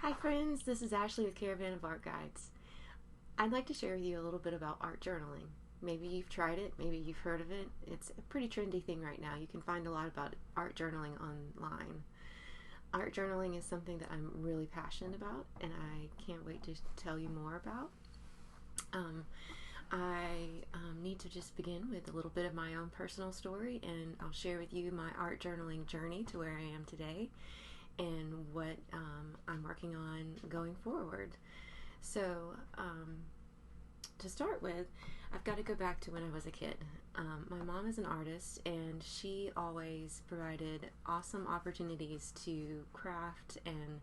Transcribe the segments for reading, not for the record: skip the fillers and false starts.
Hi friends, this is Ashley with Caravan of Art Guides. I'd like to share with you a little bit about art journaling. Maybe you've tried it, maybe you've heard of it. It's a pretty trendy thing right now. You can find a lot about art journaling online. Art journaling is something that I'm really passionate about and I can't wait to tell you more about. I need to just begin with a little bit of my own personal story, and I'll share with you my art journaling journey to where I am today and what I'm working on going forward. So, to start with, I've got to go back to when I was a kid. My mom is an artist, and she always provided awesome opportunities to craft and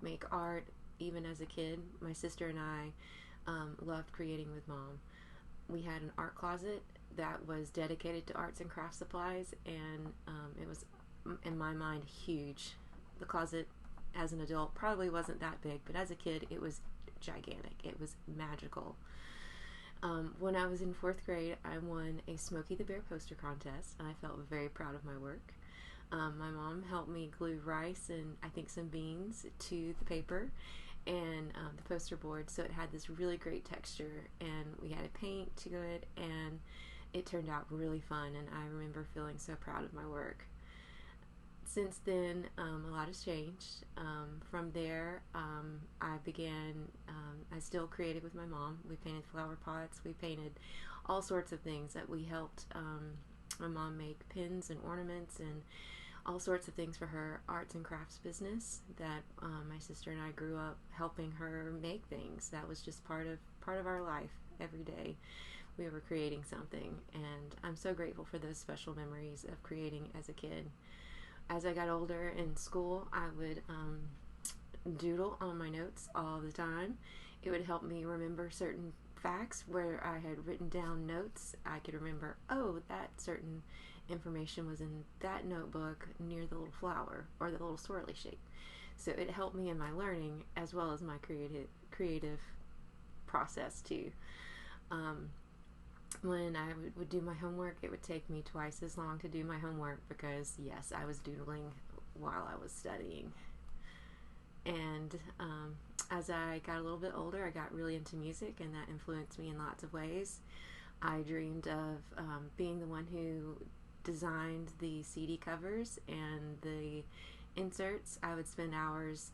make art. Even as a kid, my sister and I loved creating with mom. We had an art closet that was dedicated to arts and craft supplies, and it was, in my mind, huge. The closet as an adult probably wasn't that big, but as a kid it was gigantic. It was magical. When I was in 4th grade, I won a Smokey the Bear poster contest, and I felt very proud of my work. My mom helped me glue rice and I think some beans to the paper and the poster board, so it had this really great texture, and we had to paint to it, and it turned out really fun, and I remember feeling so proud of my work. Since then, a lot has changed. From there, I still created with my mom. We painted flower pots, we painted all sorts of things that we helped my mom make pins and ornaments and all sorts of things for her arts and crafts business that my sister and I grew up helping her make things. That was just part of our life. Every day we were creating something, and I'm so grateful for those special memories of creating as a kid. As I got older in school, I would doodle on my notes all the time. It would help me remember certain facts where I had written down notes. I could remember, oh, that certain information was in that notebook near the little flower or the little swirly shape. So it helped me in my learning as well as my creative process too. When I would do my homework, it would take me twice as long to do my homework because, yes, I was doodling while I was studying. And as I got a little bit older, I got really into music, and that influenced me in lots of ways. I dreamed of being the one who designed the CD covers and the inserts. I would spend hours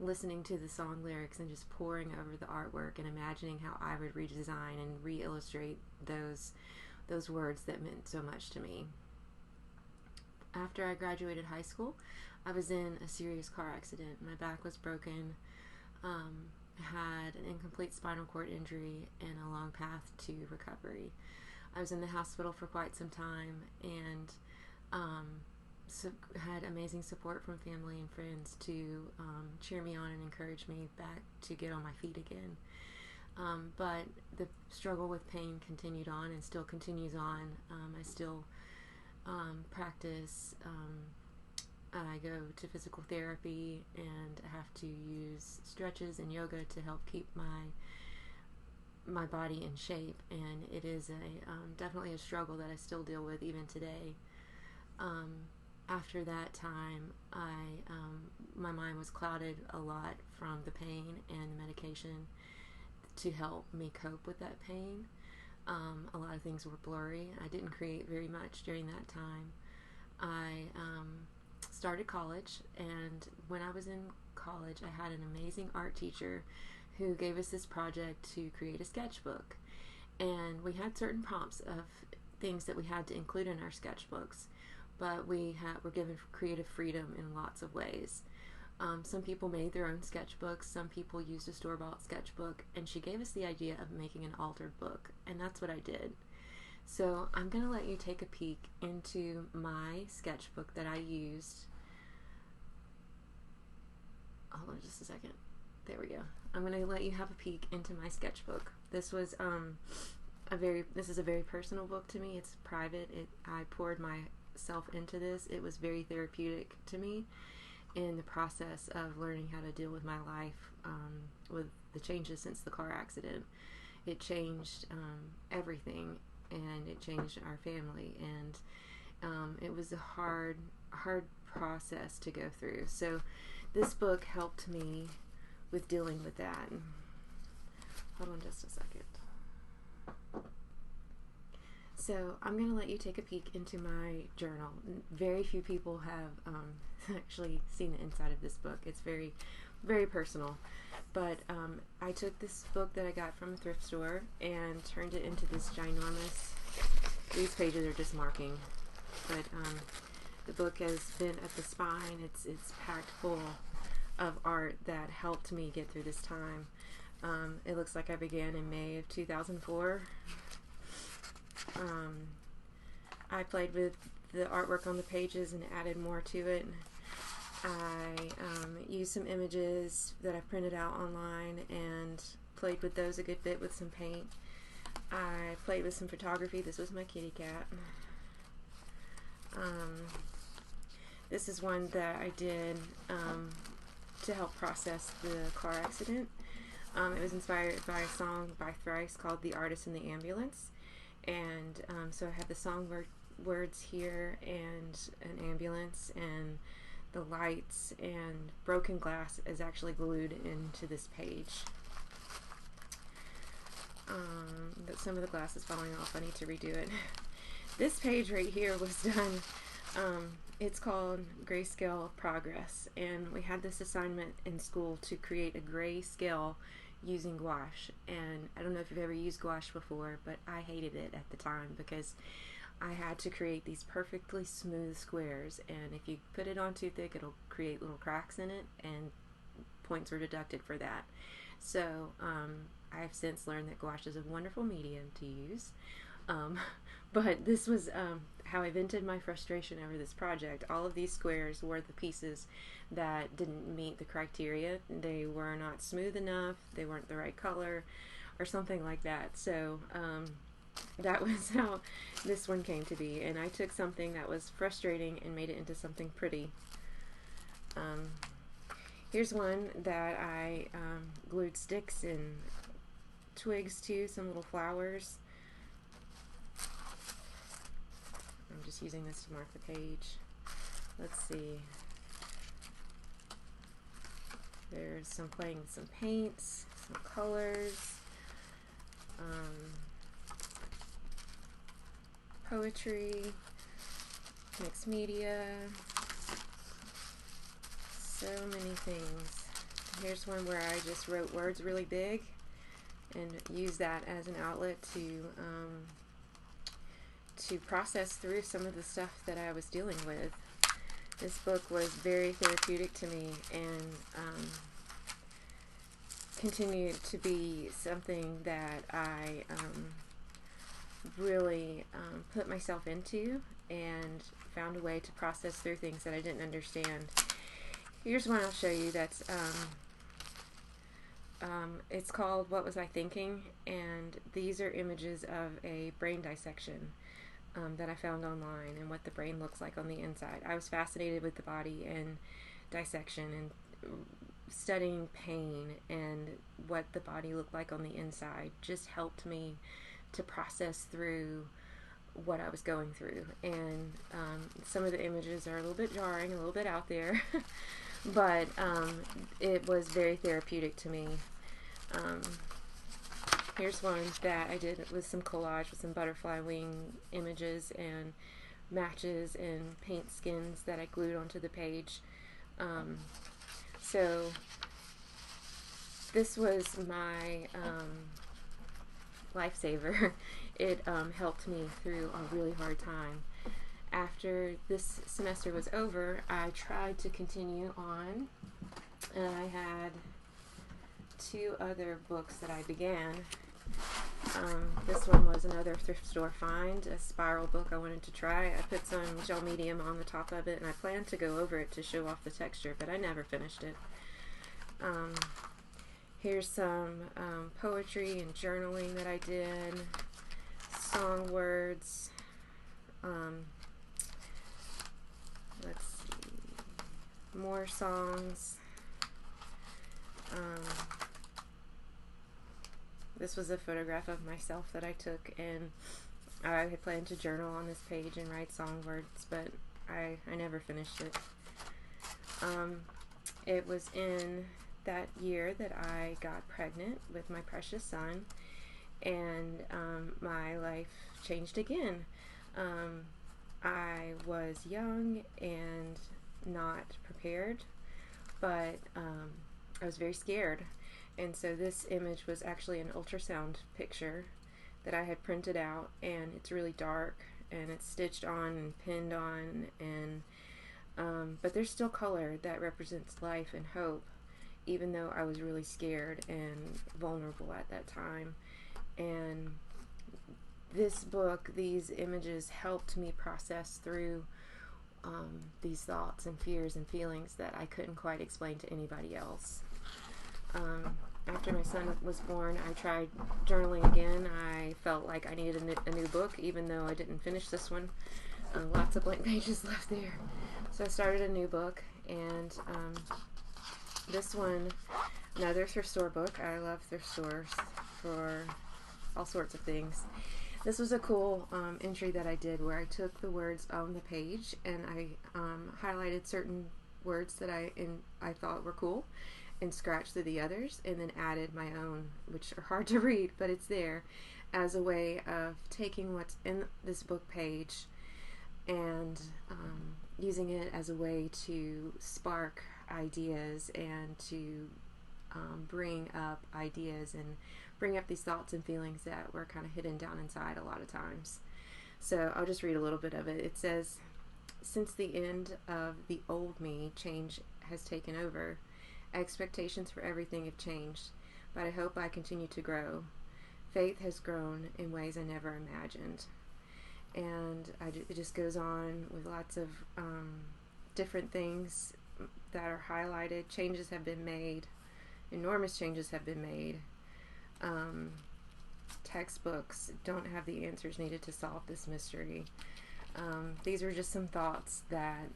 listening to the song lyrics and just poring over the artwork and imagining how I would redesign and re-illustrate those words that meant so much to me. After I graduated high school, I was in a serious car accident. My back was broken. I had an incomplete spinal cord injury and a long path to recovery. I was in the hospital for quite some time, and had amazing support from family and friends to cheer me on and encourage me back to get on my feet again. But the struggle with pain continued on and still continues on. I still practice. I go to physical therapy and have to use stretches and yoga to help keep my body in shape, and it is definitely a struggle that I still deal with even today. After that time, my mind was clouded a lot from the pain and the medication to help me cope with that pain. A lot of things were blurry. I didn't create very much during that time. I started college, and when I was in college, I had an amazing art teacher who gave us this project to create a sketchbook. And we had certain prompts of things that we had to include in our sketchbooks, but we were given creative freedom in lots of ways. Some people made their own sketchbooks, some people used a store-bought sketchbook, and she gave us the idea of making an altered book, and that's what I did. So I'm going to let you take a peek into my sketchbook that I used. Hold on just a second. There we go. I'm going to let you have a peek into my sketchbook. This was this is a very personal book to me. It's private. I poured myself into this. It was very therapeutic to me in the process of learning how to deal with my life with the changes since the car accident. It changed everything, and it changed our family, and it was a hard process to go through. So this book helped me with dealing with that. Hold on just a second. So I'm going to let you take a peek into my journal. Very few people have actually seen the inside of this book. It's very, very personal. But I took this book that I got from a thrift store and turned it into this ginormous, these pages are just marking, but the book has been at the spine. It's packed full of art that helped me get through this time. It looks like I began in May of 2004. I played with the artwork on the pages and added more to it. I used some images that I printed out online and played with those a good bit with some paint. I played with some photography. This was my kitty cat. This is one that I did to help process the car accident. It was inspired by a song by Thrice called "The Artist in the Ambulance." And so I have the song words here, and an ambulance, and the lights, and broken glass is actually glued into this page. But some of the glass is falling off. I need to redo it. This page right here was done. It's called Grayscale Progress, and we had this assignment in school to create a grayscale using gouache. And I don't know if you've ever used gouache before, but I hated it at the time because I had to create these perfectly smooth squares, and if you put it on too thick, it'll create little cracks in it, and points were deducted for that. So I've since learned that gouache is a wonderful medium to use. But this was how I vented my frustration over this project. All of these squares were the pieces that didn't meet the criteria. They were not smooth enough, they weren't the right color, or something like that. So that was how this one came to be, and I took something that was frustrating and made it into something pretty. Here's one that I glued sticks and twigs to, some little flowers. I'm just using this to mark the page. Let's see. There's some playing with some paints, some colors, poetry, mixed media, so many things. Here's one where I just wrote words really big and used that as an outlet to process through some of the stuff that I was dealing with. This book was very therapeutic to me, and continued to be something that I really put myself into and found a way to process through things that I didn't understand. Here's one I'll show you that's it's called "What Was I Thinking?" and these are images of a brain dissection that I found online, and what the brain looks like on the inside. I was fascinated with the body and dissection and studying pain, and what the body looked like on the inside just helped me to process through what I was going through. And some of the images are a little bit jarring, a little bit out there, but it was very therapeutic to me. Here's one that I did with some collage with some butterfly wing images and matches and paint skins that I glued onto the page. So this was my lifesaver. It helped me through a really hard time. After this semester was over, I tried to continue on, and I had 2 other books that I began. This one was another thrift store find, a spiral book I wanted to try. I put some gel medium on the top of it, and I planned to go over it to show off the texture, but I never finished it. Here's some poetry and journaling that I did, song words. Let's see, more songs. This was a photograph of myself that I took, and I had planned to journal on this page and write song words, but I never finished it. It was in that year that I got pregnant with my precious son, and my life changed again. I was young and not prepared, but I was very scared. And so this image was actually an ultrasound picture that I had printed out, and it's really dark and it's stitched on and pinned on, and but there's still color that represents life and hope, even though I was really scared and vulnerable at that time. And this book, these images, helped me process through these thoughts and fears and feelings that I couldn't quite explain to anybody else. After my son was born, I tried journaling again. I felt like I needed a new book, even though I didn't finish this one. Lots of blank pages left there. So I started a new book, and this one, another thrift store book. I love thrift stores for all sorts of things. This was a cool entry that I did where I took the words on the page and I highlighted certain words that I thought were cool and scratched through the others, and then added my own, which are hard to read, but it's there as a way of taking what's in this book page and using it as a way to spark ideas and to bring up ideas and bring up these thoughts and feelings that were kind of hidden down inside a lot of times. So I'll just read a little bit of it. It says, "Since the end of the old me, change has taken over. Expectations for everything have changed, but I hope I continue to grow. Faith has grown in ways I never imagined." And it just goes on with lots of different things that are highlighted. Changes have been made. Enormous changes have been made. Textbooks don't have the answers needed to solve this mystery. These were just some thoughts that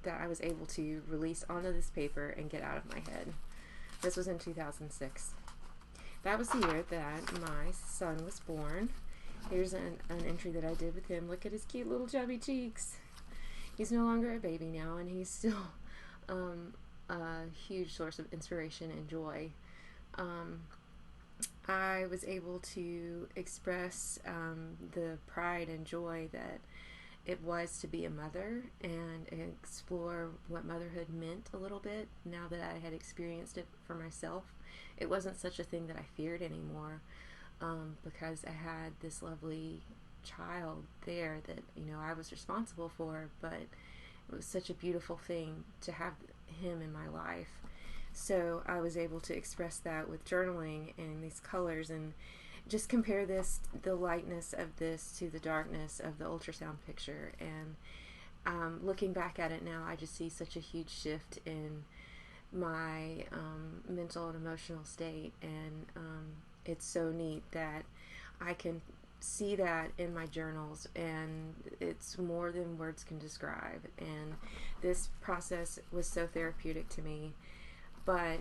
that I was able to release onto this paper and get out of my head. This was in 2006. That was the year that my son was born. Here's an entry that I did with him. Look at his cute little chubby cheeks. He's no longer a baby now, and he's still a huge source of inspiration and joy. I was able to express the pride and joy that it was to be a mother and explore what motherhood meant a little bit now that I had experienced it for myself. It wasn't such a thing that I feared anymore, because I had this lovely child there that I was responsible for, but it was such a beautiful thing to have him in my life. So I was able to express that with journaling and these colors, and just compare the lightness of this to the darkness of the ultrasound picture. And looking back at it now, I just see such a huge shift in my mental and emotional state, and it's so neat that I can see that in my journals, and it's more than words can describe. And this process was so therapeutic to me, but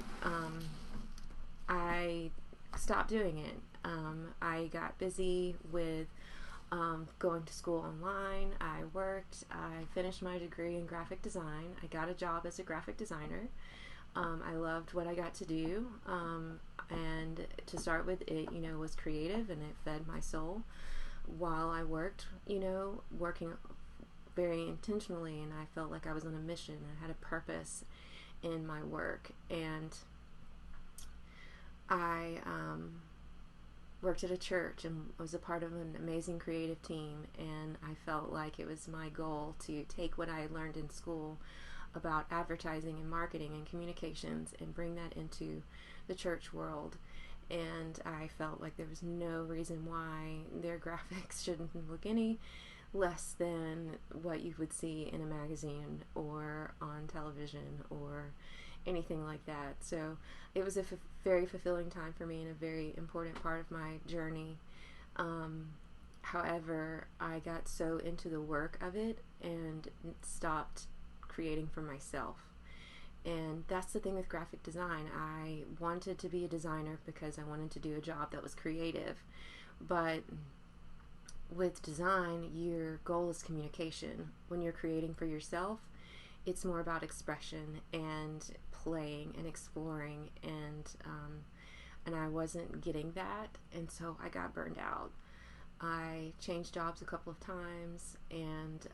I stopped doing it. I got busy with going to school online. I worked. I finished my degree in graphic design. I got a job as a graphic designer. I loved what I got to do, and to start with, it was creative, and it fed my soul while I worked, working very intentionally, and I felt like I was on a mission. I had a purpose in my work, and I worked at a church and was a part of an amazing creative team, and I felt like it was my goal to take what I had learned in school about advertising and marketing and communications and bring that into the church world. And I felt like there was no reason why their graphics shouldn't look any less than what you would see in a magazine or on television or anything like that. So it was a very fulfilling time for me and a very important part of my journey. However, I got so into the work of it and stopped creating for myself. And that's the thing with graphic design. I wanted to be a designer because I wanted to do a job that was creative. But with design, your goal is communication. When you're creating for yourself, it's more about expression and playing and exploring, and I wasn't getting that, and so I got burned out. I changed jobs a couple of times and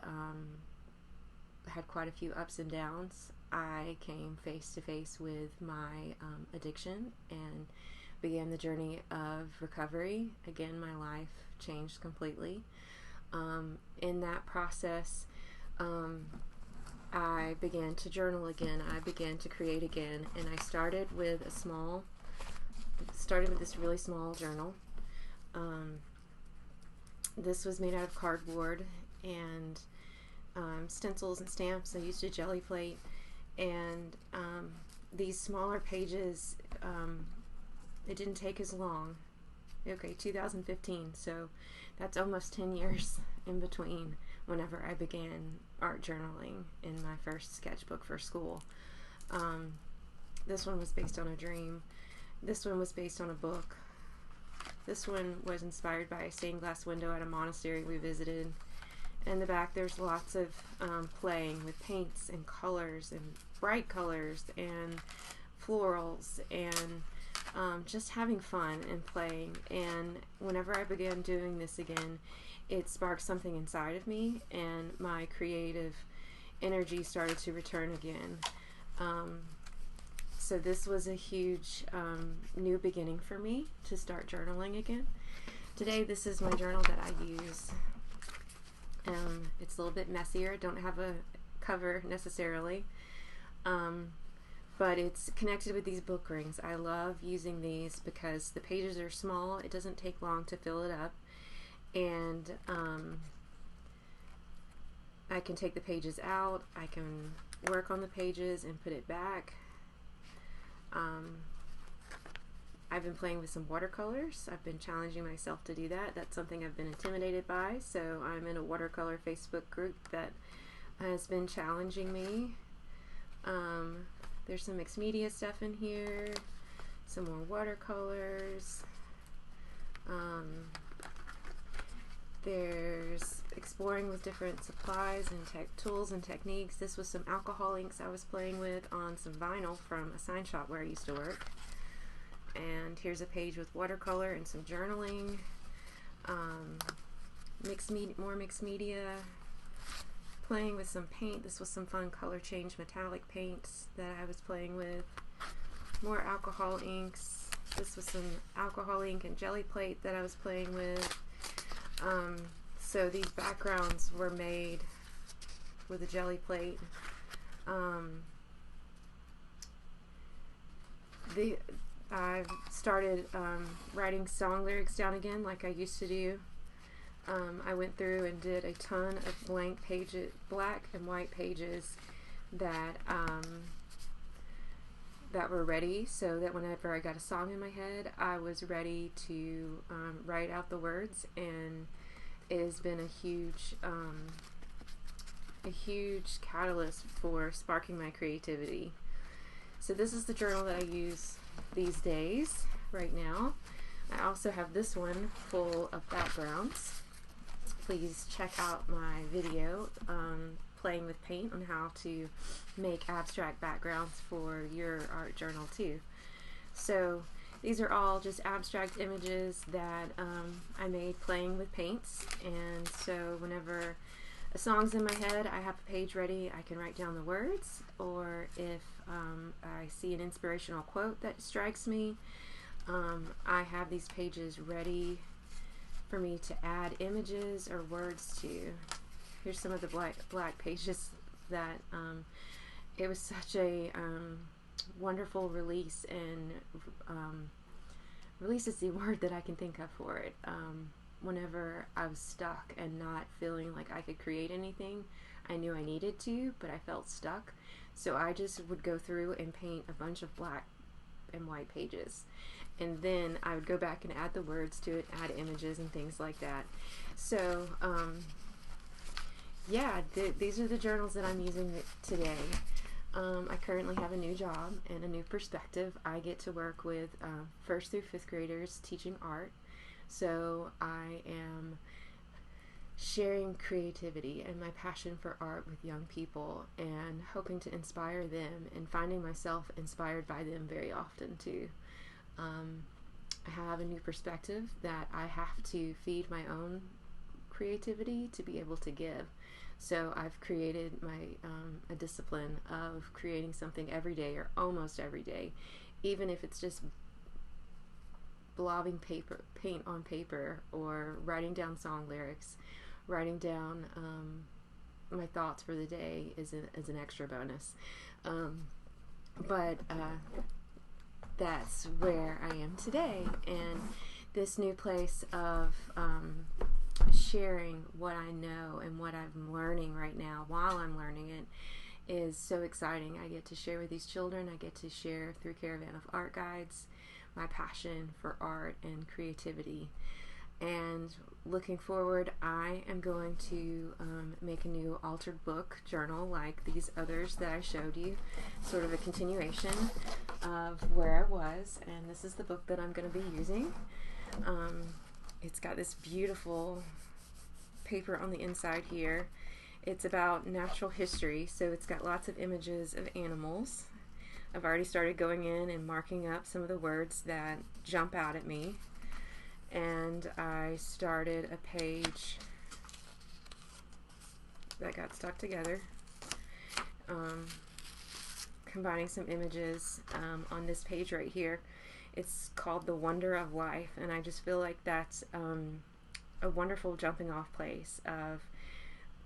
had quite a few ups and downs. I came face to face with my addiction and began the journey of recovery. Again, my life changed completely. In that process, I began to journal again. I began to create again, and I started with this really small journal. This was made out of cardboard and stencils and stamps. I used a jelly plate, and these smaller pages, it didn't take as long. Okay, 2015, so that's almost 10 years in between whenever I began art journaling in my first sketchbook for school. This one was based on a dream. This one was based on a book. This one was inspired by a stained glass window at a monastery we visited. In the back there's lots of playing with paints and colors and bright colors and florals and just having fun and playing. And whenever I began doing this again, it sparked something inside of me, and my creative energy started to return again. So this was a huge new beginning for me to start journaling again. Today, this is my journal that I use. It's a little bit messier. I don't have a cover necessarily, but it's connected with these book rings. I love using these because the pages are small. It doesn't take long to fill it up, and I can take the pages out. I can work on the pages and put it back. I've been playing with some watercolors. I've been challenging myself to do that. That's something I've been intimidated by, so I'm in a watercolor Facebook group that has been challenging me. There's some mixed media stuff in here, some more watercolors. There's exploring with different supplies and tools and techniques. This was some alcohol inks I was playing with on some vinyl from a sign shop where I used to work. And here's a page with watercolor and some journaling. More mixed media. Playing with some paint. This was some fun color change metallic paints that I was playing with. More alcohol inks. This was some alcohol ink and jelly plate that I was playing with. So these backgrounds were made with a jelly plate. I've started writing song lyrics down again like I used to do. I went through and did a ton of blank pages, black and white pages that that were ready, so that whenever I got a song in my head, I was ready to write out the words. And it has been a huge catalyst for sparking my creativity. So this is the journal that I use these days right now. I also have this one full of backgrounds. Please check out my video playing with paint on how to make abstract backgrounds for your art journal too. So these are all just abstract images that I made playing with paints, and so whenever a song's in my head, I have a page ready. I can write down the words, or if I see an inspirational quote that strikes me, I have these pages ready for me to add images or words to. Here's some of the black pages that it was such a wonderful release, and release is the word that I can think of for it. Whenever I was stuck and not feeling like I could create anything, I knew I needed to, but I felt stuck. So I just would go through and paint a bunch of black and white pages, and then I would go back and add the words to it, add images and things like that. So yeah, these are the journals that I'm using today. I currently have a new job and a new perspective. I get to work with 1st through 5th graders teaching art. So I am sharing creativity and my passion for art with young people and hoping to inspire them and finding myself inspired by them very often too. I have a new perspective that I have to feed my own creativity to be able to give. So I've created a discipline of creating something every day or almost every day, even if it's just blobbing paint on paper, or writing down song lyrics. Writing down my thoughts for the day is an extra bonus. But that's where I am today, and this new place of sharing what I know and what I'm learning right now while I'm learning it is so exciting. I get to share with these children. I get to share through Caravan of Art Guides my passion for art and creativity. And looking forward, I am going to make a new altered book journal like these others that I showed you, sort of a continuation of where I was, and this is the book that I'm going to be using. It's got this beautiful paper on the inside here. It's about natural history, so it's got lots of images of animals. I've already started going in and marking up some of the words that jump out at me. And I started a page that got stuck together, combining some images on this page right here. It's called The Wonder of Life, and I just feel like that's a wonderful jumping off place of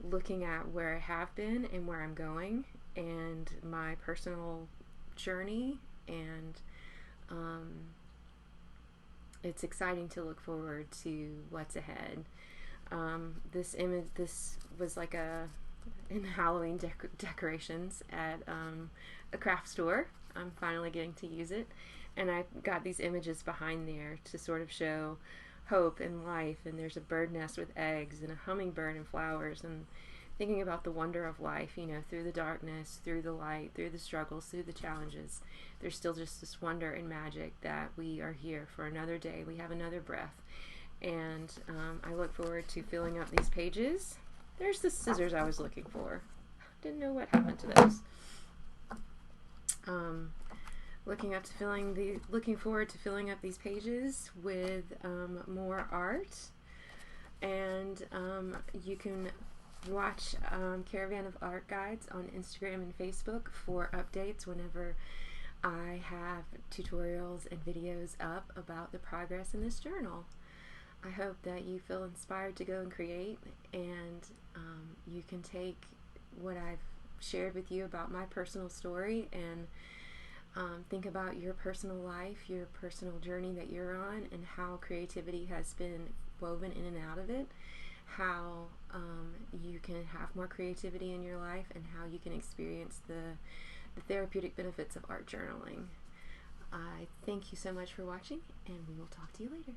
looking at where I have been and where I'm going and my personal journey, and it's exciting to look forward to what's ahead. This was like in Halloween decorations at a craft store. I'm finally getting to use it, and I got these images behind there to sort of show hope and life, and there's a bird nest with eggs and a hummingbird and flowers, and thinking about the wonder of life, through the darkness, through the light, through the struggles, through the challenges. There's still just this wonder and magic that we are here for another day. We have another breath. And I look forward to filling up these pages. There's the scissors I was looking for. Didn't know what happened to those. Looking forward to filling up these pages with more art. And you can watch Caravan of Art Guides on Instagram and Facebook for updates whenever I have tutorials and videos up about the progress in this journal. I hope that you feel inspired to go and create, and you can take what I've shared with you about my personal story and think about your personal life, your personal journey that you're on, and how creativity has been woven in and out of it, how you can have more creativity in your life, and how you can experience the therapeutic benefits of art journaling. I thank you so much for watching, and we will talk to you later.